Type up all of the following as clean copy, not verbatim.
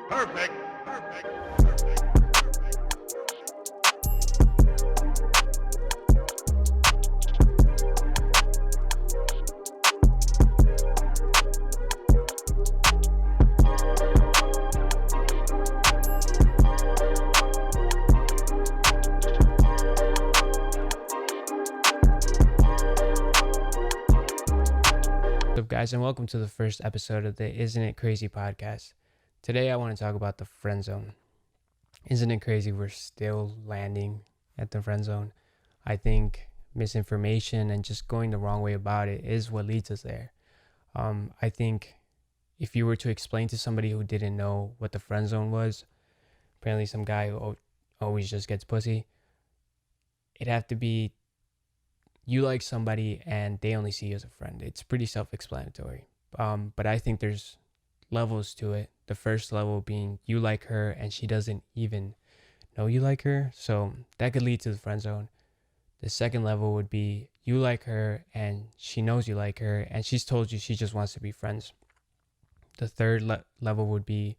Perfect. Perfect. What's up, guys, and welcome to the first episode of the Isn't It Crazy podcast. Today, I want to talk about the friend zone. Isn't it crazy we're still landing at the friend zone? I think misinformation and just going the wrong way about it is what leads us there. I think if you were to explain to somebody who didn't know what the friend zone was, apparently some guy who always just gets pussy, it'd have to be you like somebody and they only see you as a friend. It's pretty self-explanatory. But I think there's levels to it. The first level being you like her and she doesn't even know you like her. So that could lead to the friend zone. The second level would be you like her and she knows you like her and she's told you she just wants to be friends. The third level would be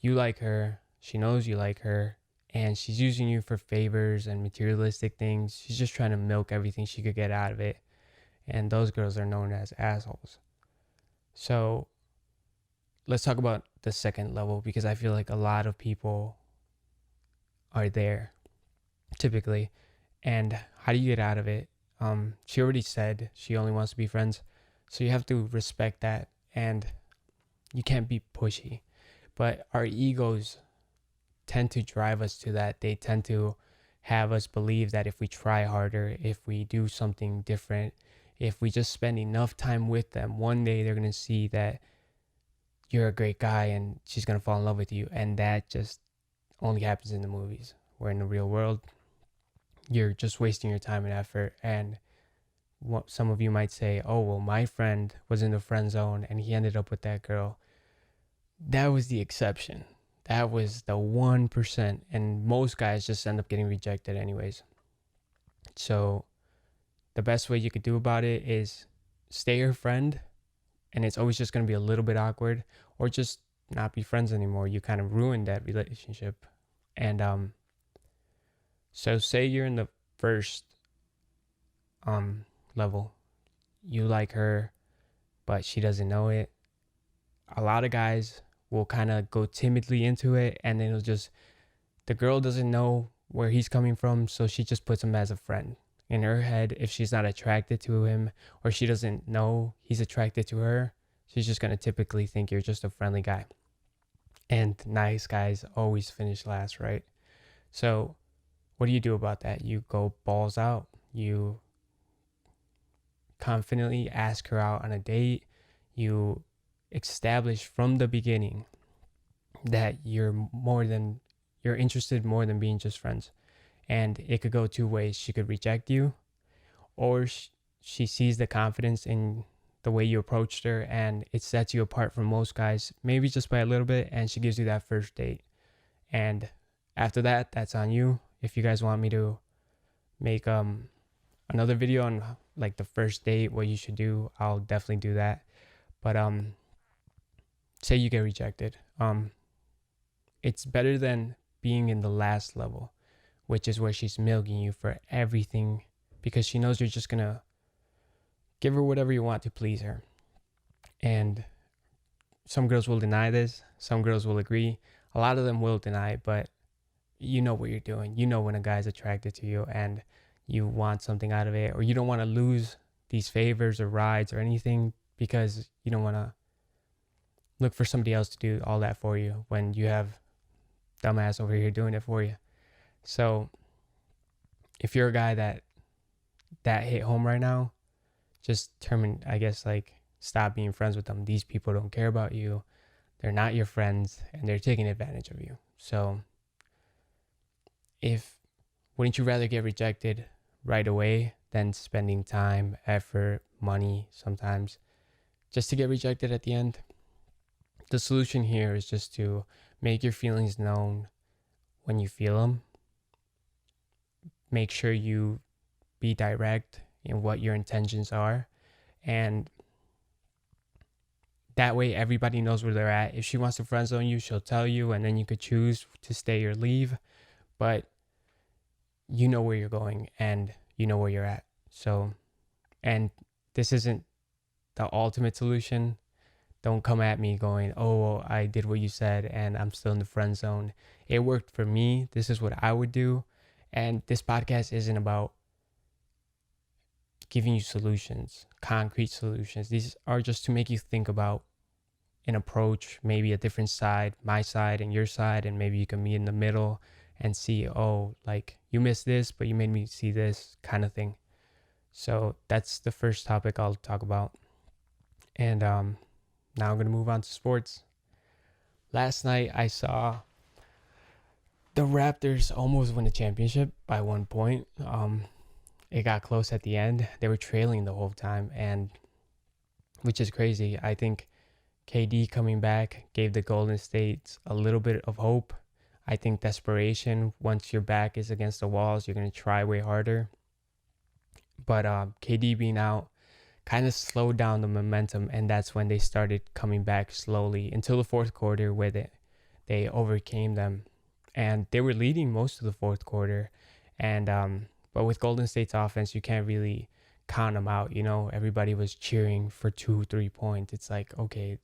you like her, she knows you like her, and she's using you for favors and materialistic things. She's just trying to milk everything she could get out of it. And those girls are known as assholes. So let's talk about the second level because I feel like a lot of people are there typically. And how do you get out of it? She already said she only wants to be friends. So you have to respect that and you can't be pushy. But our egos tend to drive us to that. They tend to have us believe that if we try harder, if we do something different, if we just spend enough time with them, one day they're going to see that you're a great guy and she's going to fall in love with you. And that just only happens in the movies. Where in the real world, you're just wasting your time and effort. And what some of you might say, oh, well, my friend was in the friend zone and he ended up with that girl. That was the exception. That was the 1%. And most guys just end up getting rejected anyways. So the best way you could do about it is stay her friend. And it's always just going to be a little bit awkward, or just not be friends anymore. You kind of ruined that relationship. And so say you're in the first level. You like her, but she doesn't know it. A lot of guys will kind of go timidly into it, and then it'll just, the girl doesn't know where he's coming from, so she just puts him as a friend. In her head, if she's not attracted to him or she doesn't know he's attracted to her, she's just going to typically think you're just a friendly guy. And nice guys always finish last, right? So what do you do about that? You go balls out. You confidently ask her out on a date. You establish from the beginning that you're interested more than being just friends. And it could go two ways. She could reject you, or she sees the confidence in the way you approached her and it sets you apart from most guys, maybe just by a little bit, and she gives you that first date. And after that, that's on you. If you guys want me to make another video on like the first date, what you should do, I'll definitely do that. But say you get rejected. It's better than being in the last level, which is where she's milking you for everything because she knows you're just gonna give her whatever you want to please her. And some girls will deny this, some girls will agree. A lot of them will deny, but you know what you're doing. You know when a guy's attracted to you and you want something out of it, or you don't want to lose these favors or rides or anything because you don't want to look for somebody else to do all that for you when you have dumbass over here doing it for you. So if you're a guy that hit home right now, just determine, I guess, like, stop being friends with them. These people don't care about you. They're not your friends and they're taking advantage of you. So wouldn't you rather get rejected right away than spending time, effort, money sometimes just to get rejected at the end? The solution here is just to make your feelings known when you feel them. Make sure you be direct in what your intentions are, and That way everybody knows where they're at. If she wants to friend zone you, she'll tell you, and then you could choose to stay or leave. But you know where you're going and you know where you're at. So, and this isn't the ultimate solution. Don't come at me going, oh, I did what you said and I'm still in the friend zone. It worked for me. This is what I would do. And this podcast isn't about giving you solutions, concrete solutions. These are just to make you think about an approach, maybe a different side, my side and your side, and maybe you can meet in the middle and see, oh, like you missed this, but you made me see this kind of thing. So that's the first topic I'll talk about. And now I'm going to move on to sports. Last night I saw the Raptors almost win the championship by 1 point. It got close at the end. They were trailing the whole time, and which is crazy. I think KD coming back gave the Golden State a little bit of hope. I think desperation, once your back is against the walls, you're going to try way harder. But KD being out kind of slowed down the momentum, and that's when they started coming back slowly until the fourth quarter where they overcame them. And they were leading most of the fourth quarter. And but with Golden State's offense, you can't really count them out. You know, everybody was cheering for 2-3 points. It's like, okay,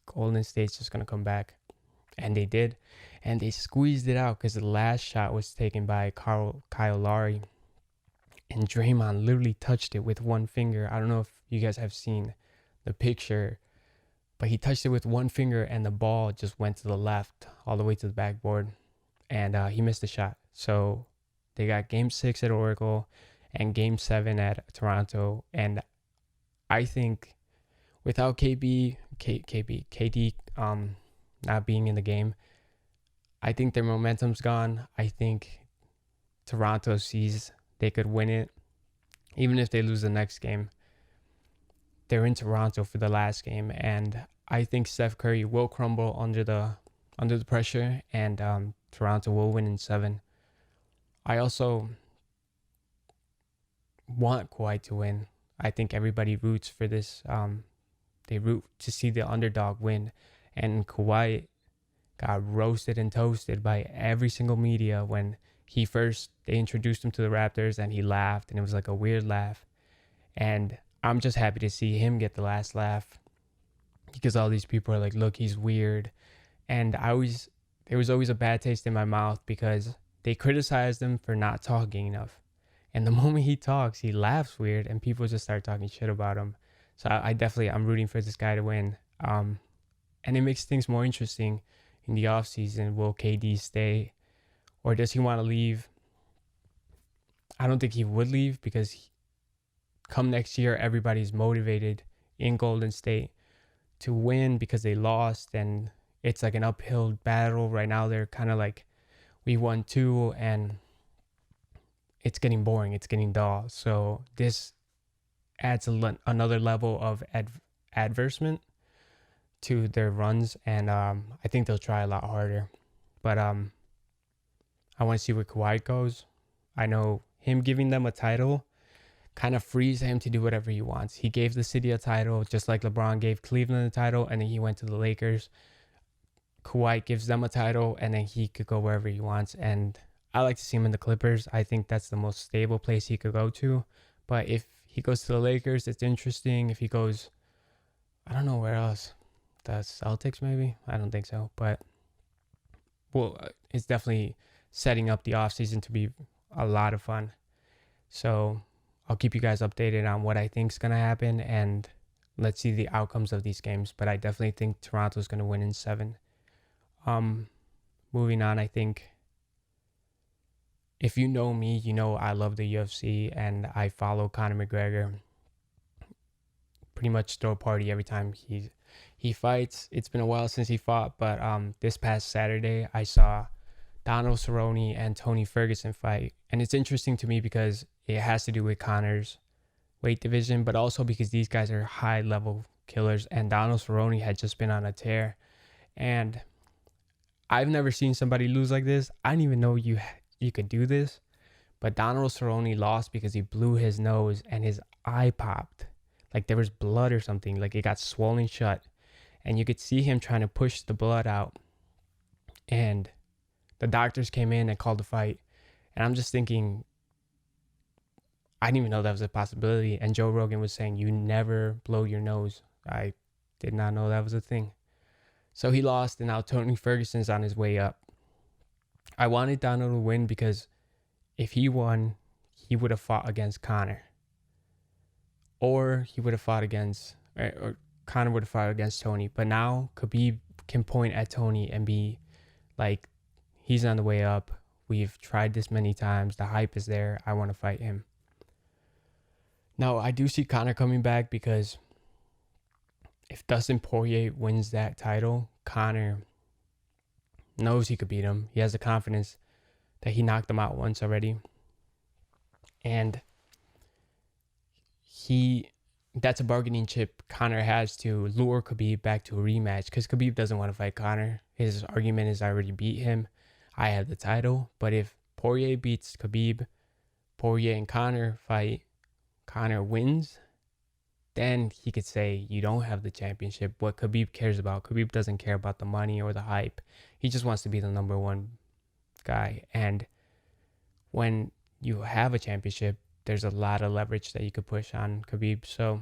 Golden State's just going to come back. And they did. And they squeezed it out because the last shot was taken by Kyle Lowry. And Draymond literally touched it with one finger. I don't know if you guys have seen the picture, but he touched it with one finger and the ball just went to the left all the way to the backboard. And he missed the shot. So they got Game 6 at Oracle and Game 7 at Toronto. And I think without KD not being in the game, I think their momentum's gone. I think Toronto sees they could win it. Even if they lose the next game, they're in Toronto for the last game. And I think Steph Curry will crumble under the pressure, and Toronto will win in 7. I also want Kawhi to win. I think everybody roots for this. They root to see the underdog win. And Kawhi got roasted and toasted by every single media when they introduced him to the Raptors, and he laughed, and it was like a weird laugh. And I'm just happy to see him get the last laugh, because all these people are like, look, he's weird. And there was always a bad taste in my mouth because they criticized him for not talking enough. And the moment he talks, he laughs weird, and people just start talking shit about him. So I'm rooting for this guy to win. And it makes things more interesting in the offseason. Will KD stay, or does he want to leave? I don't think he would leave, because come next year, everybody's motivated in Golden State to win because they lost, and it's like an uphill battle. Right now, they're kind of like, we won 2, and it's getting boring. It's getting dull. So this adds another level of adversement to their runs, and I think they'll try a lot harder. But I want to see where Kawhi goes. I know him giving them a title kind of frees him to do whatever he wants. He gave the city a title, just like LeBron gave Cleveland a title, and then he went to the Lakers. Kawhi gives them a title, and then he could go wherever he wants. And I like to see him in the Clippers. I think that's the most stable place he could go to. But if he goes to the Lakers, it's interesting. If he goes, I don't know where else. The Celtics, maybe? I don't think so. But, well, it's definitely setting up the offseason to be a lot of fun. So I'll keep you guys updated on what I think is going to happen, and let's see the outcomes of these games. But I definitely think Toronto's going to win in 7. Moving on, I think if you know me, you know I love the UFC, and I follow Conor McGregor. Pretty much throw a party every time he fights. It's been a while since he fought, but this past Saturday I saw Donald Cerrone and Tony Ferguson fight. And it's interesting to me because it has to do with Conor's weight division, but also because these guys are high level killers, and Donald Cerrone had just been on a tear. And I've never seen somebody lose like this. I didn't even know you could do this. But Donald Cerrone lost because he blew his nose and his eye popped. Like there was blood or something. Like it got swollen shut. and you could see him trying to push the blood out. And the doctors came in and called the fight. And I'm just thinking, I didn't even know that was a possibility. And Joe Rogan was saying, you never blow your nose. I did not know that was a thing. So he lost, and now Tony Ferguson's on his way up. I wanted Donald to win because if he won, he would have fought against Conor. Or he would have fought against, or Conor would have fought against Tony. But now Khabib can point at Tony and be like, he's on the way up. We've tried this many times. The hype is there. I want to fight him. Now, I do see Conor coming back because if Dustin Poirier wins that title, Conor knows he could beat him. He has the confidence that he knocked him out once already. And that's a bargaining chip Conor has to lure Khabib back to a rematch, because Khabib doesn't want to fight Conor. His argument is, I already beat him. I have the title. But if Poirier beats Khabib, Poirier and Conor fight, Conor wins, then he could say, you don't have the championship. What Khabib cares about, Khabib doesn't care about the money or the hype. He just wants to be the number one guy. And when you have a championship, there's a lot of leverage that you could push on Khabib. So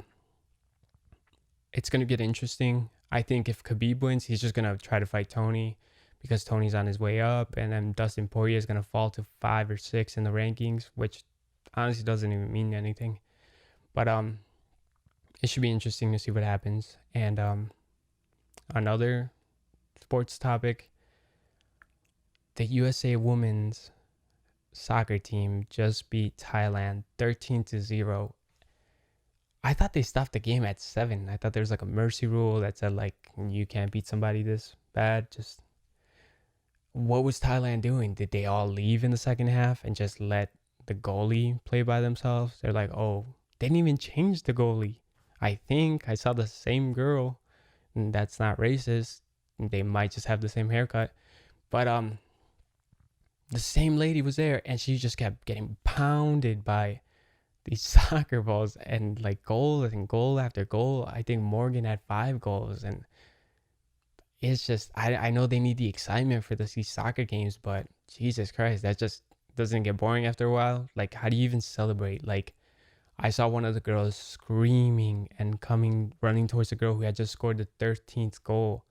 it's going to get interesting. I think if Khabib wins, he's just going to try to fight Tony because Tony's on his way up. And then Dustin Poirier is going to fall to 5 or 6 in the rankings, which honestly doesn't even mean anything. But it should be interesting to see what happens. And another sports topic, the USA women's soccer team just beat Thailand 13-0. I thought they stopped the game at 7. I thought there was like a mercy rule that said like you can't beat somebody this bad. Just what was Thailand doing? Did they all leave in the second half and just let the goalie play by themselves? They're like, oh, they didn't even change the goalie. I think I saw the same girl, and that's not racist. They might just have the same haircut, but the same lady was there, and she just kept getting pounded by these soccer balls, and like goal and goal after goal. I think Morgan had 5 goals, and it's just, I know they need the excitement for these soccer games, but Jesus Christ, that just doesn't get boring after a while. Like, how do you even celebrate? Like, I saw one of the girls screaming and running towards the girl who had just scored the 13th goal.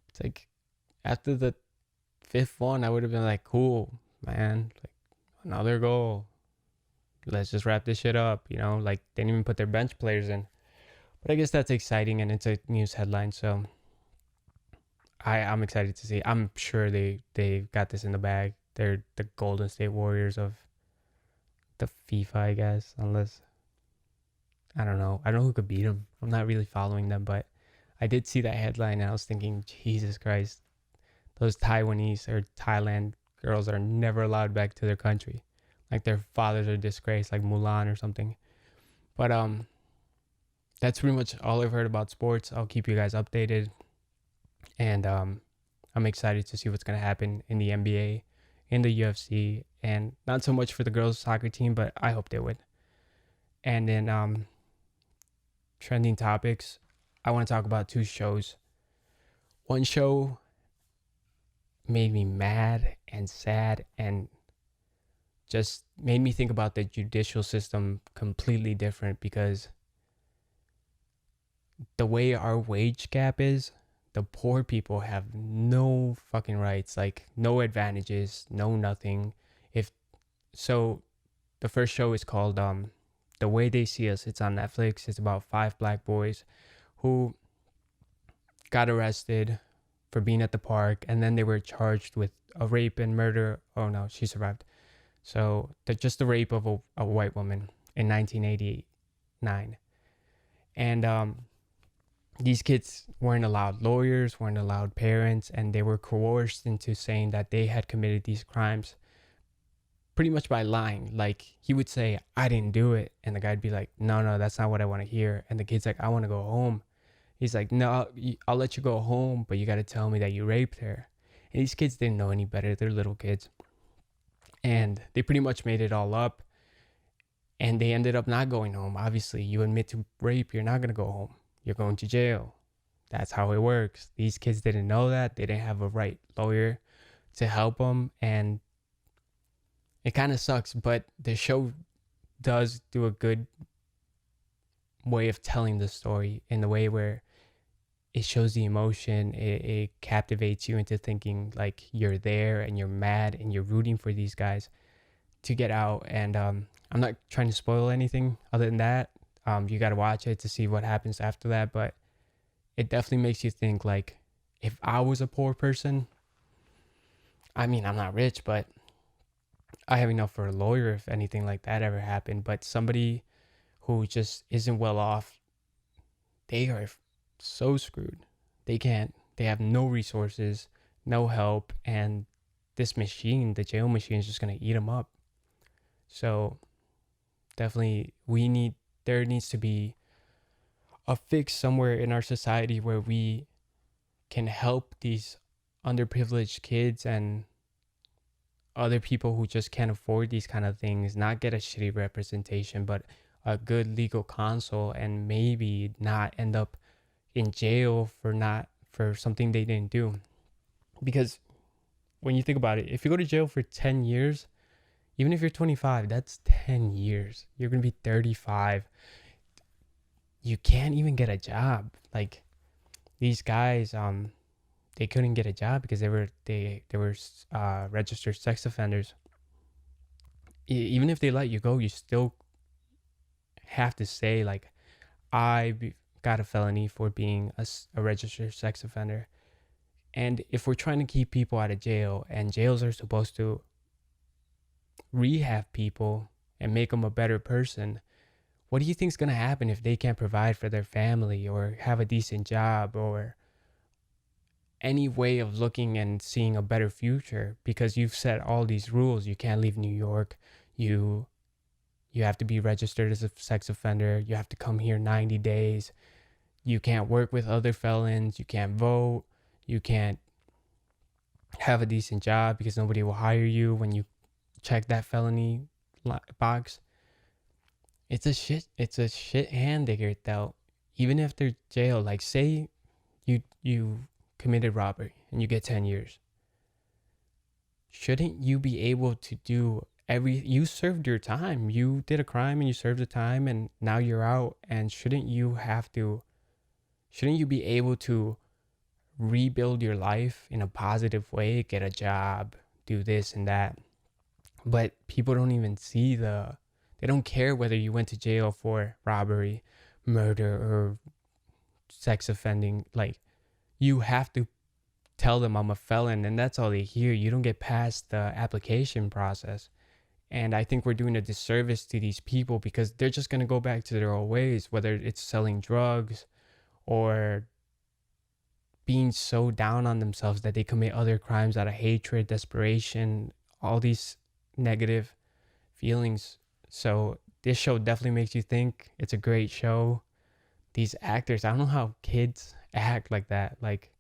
It's like, after the 5th one, I would have been like, cool, man, like another goal. Let's just wrap this shit up, you know? Like, they didn't even put their bench players in. But I guess that's exciting, and it's a news headline, so I'm excited to see. I'm sure they got this in the bag. They're the Golden State Warriors of the FIFA, I guess, unless, I don't know. I don't know who could beat them. I'm not really following them, but I did see that headline, and I was thinking, Jesus Christ, those Taiwanese or Thailand girls are never allowed back to their country. Like, their fathers are disgraced, like Mulan or something. But that's pretty much all I've heard about sports. I'll keep you guys updated. And I'm excited to see what's going to happen in the NBA, in the UFC, and not so much for the girls' soccer team, but I hope they win. And then trending topics, I want to talk about 2 shows. One show made me mad and sad and just made me think about the judicial system completely different, because the way our wage gap is, the poor people have no fucking rights, like no advantages, no nothing. So the first show is called The Way They See Us. It's on Netflix. It's about 5 black boys who got arrested for being at the park, and then they were charged with a rape and murder. Oh no, she survived. So just the rape of a white woman in 1989. And these kids weren't allowed lawyers, weren't allowed parents, and they were coerced into saying that they had committed these crimes pretty much by lying. Like, he would say, I didn't do it, and the guy'd be like, no, that's not what I want to hear. And the kid's like, I want to go home. He's like, no, I'll let you go home, but you got to tell me that you raped her. And these kids didn't know any better. They're little kids. And they pretty much made it all up. And they ended up not going home. Obviously, you admit to rape, you're not going to go home. You're going to jail. that's how it works. These kids didn't know that. They didn't have a right lawyer to help them, and it kind of sucks, but the show does do a good way of telling the story in the way where it shows the emotion. It captivates you into thinking like you're there and you're mad and you're rooting for these guys to get out. And I'm not trying to spoil anything other than that. You got to watch it to see what happens after that, but it definitely makes you think like, if I was a poor person, I mean, I'm not rich, but I have enough for a lawyer if anything like that ever happened. But somebody who just isn't well off, they are so screwed. They have no resources, no help, and this machine, the jail machine, is just going to eat them up. So definitely there needs to be a fix somewhere in our society where we can help these underprivileged kids and other people who just can't afford these kind of things not get a shitty representation, but a good legal counsel, and maybe not end up in jail for something they didn't do. Because when you think about it, if you go to jail for 10 years, even if you're 25, that's 10 years. You're going to be 35. You can't even get a job. Like these guys, they couldn't get a job because they were registered sex offenders. Even if they let you go, you still have to say like, got a felony for being a registered sex offender. And if we're trying to keep people out of jail, and jails are supposed to rehab people and make them a better person, what do you think is going to happen if they can't provide for their family or have a decent job or any way of looking and seeing a better future? Because you've set all these rules. You can't leave New York. You have to be registered as a sex offender. You have to come here 90 days. You can't work with other felons. You can't vote. You can't have a decent job because nobody will hire you when you check that felony box. It's a shit hand they get dealt. Even if they're jailed, like say you committed robbery and you get 10 years. Shouldn't you be able to do you served your time. You did a crime and you served the time and now you're out, and shouldn't you be able to rebuild your life in a positive way, get a job, do this and that? But people don't even see they don't care whether you went to jail for robbery, murder, or sex offending. Like, you have to tell them I'm a felon, and that's all they hear. You don't get past the application process. And I think we're doing a disservice to these people because they're just going to go back to their old ways, whether it's selling drugs or being so down on themselves that they commit other crimes out of hatred, desperation, all these negative feelings. So this show definitely makes you think. It's a great show. These actors, I don't know how kids act like that. Like,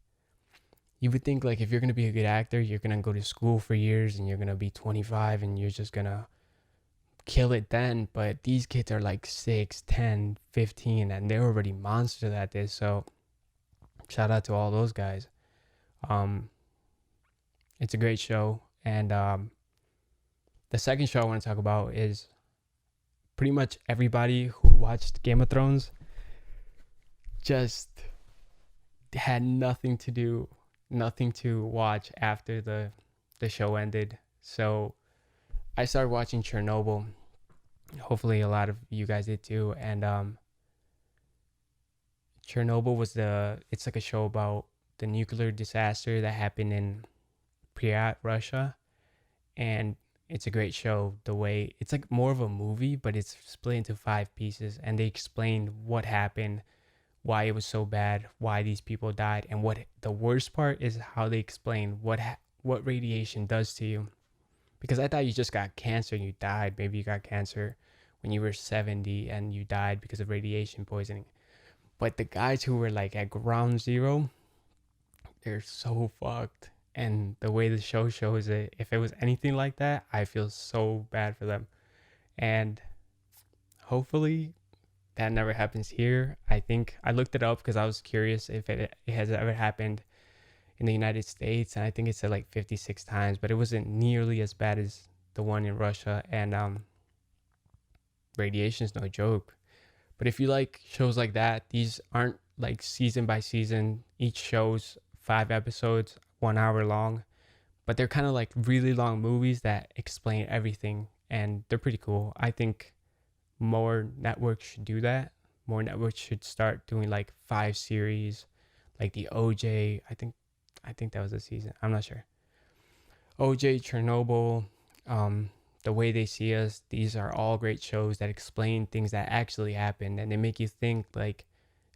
you would think like if you're going to be a good actor, you're going to go to school for years and you're going to be 25 and you're just going to kill it then. But these kids are like 6, 10, 15, and they're already monsters at this. So shout out to all those guys. It's a great show. And the second show I want to talk about is pretty much everybody who watched Game of Thrones just had nothing to watch after the show ended. So I started watching Chernobyl. Hopefully a lot of you guys did too. And Chernobyl it's like a show about the nuclear disaster that happened in Pripyat, Russia. And it's a great show. The way it's like more of a movie, but it's split into 5 pieces, and they explain what happened, why it was so bad, why these people died, and what the worst part is how they explain what radiation does to you. Because I thought you just got cancer and you died. Maybe you got cancer when you were 70 and you died because of radiation poisoning. But the guys who were like at ground zero, they're so fucked. And the way the show shows it, if it was anything like that, I feel so bad for them. And hopefully that never happens here. I think I looked it up because I was curious if it has ever happened in the United States, and I think it said like 56 times, but it wasn't nearly as bad as the one in Russia. And radiation is no joke. But if you like shows like that, these aren't like season by season. Each show's 5 episodes, 1 hour long, but they're kind of like really long movies that explain everything, and they're pretty cool. I think more networks should do that. More networks should start doing like 5 series, like the OJ. I think that was a season. I'm not sure. OJ, Chernobyl, The Way They See Us. These are all great shows that explain things that actually happened, and they make you think like,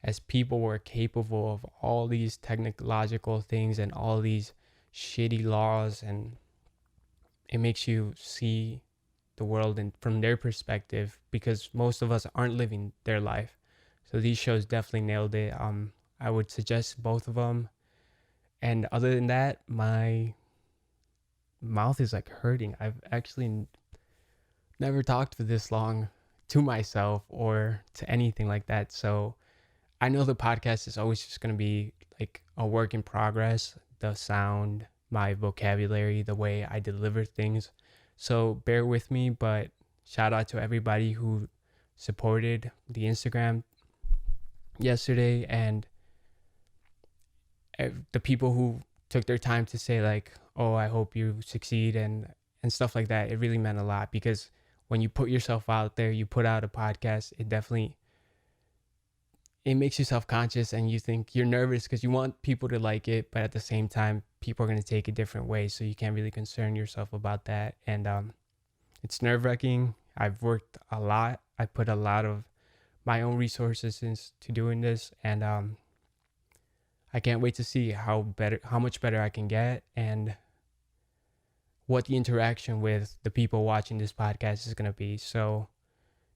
as people were capable of all these technological things and all these shitty laws, and it makes you see the world from their perspective, because most of us aren't living their life. So these shows definitely nailed it. I would suggest both of them. And other than that, my mouth is like hurting. I've actually never talked for this long to myself or to anything like that. So I know the podcast is always just going to be like a work in progress. The sound, my vocabulary, the way I deliver things. So bear with me, but shout out to everybody who supported the Instagram yesterday, and the people who took their time to say like, oh, I hope you succeed, and stuff like that. It really meant a lot, because when you put yourself out there, you put out a podcast, it makes you self-conscious, and you think you're nervous because you want people to like it, but at the same time people are going to take it different ways, so you can't really concern yourself about that. And it's nerve-wracking. I've worked a lot. I put a lot of my own resources into doing this, and I can't wait to see how much better I can get, and what the interaction with the people watching this podcast is going to be. So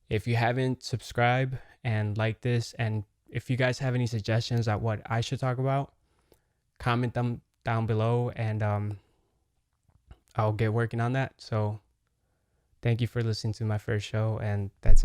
if you haven't, subscribe and like this, and if you guys have any suggestions on what I should talk about, comment them down below, and I'll get working on that. So thank you for listening to my first show, and that's it.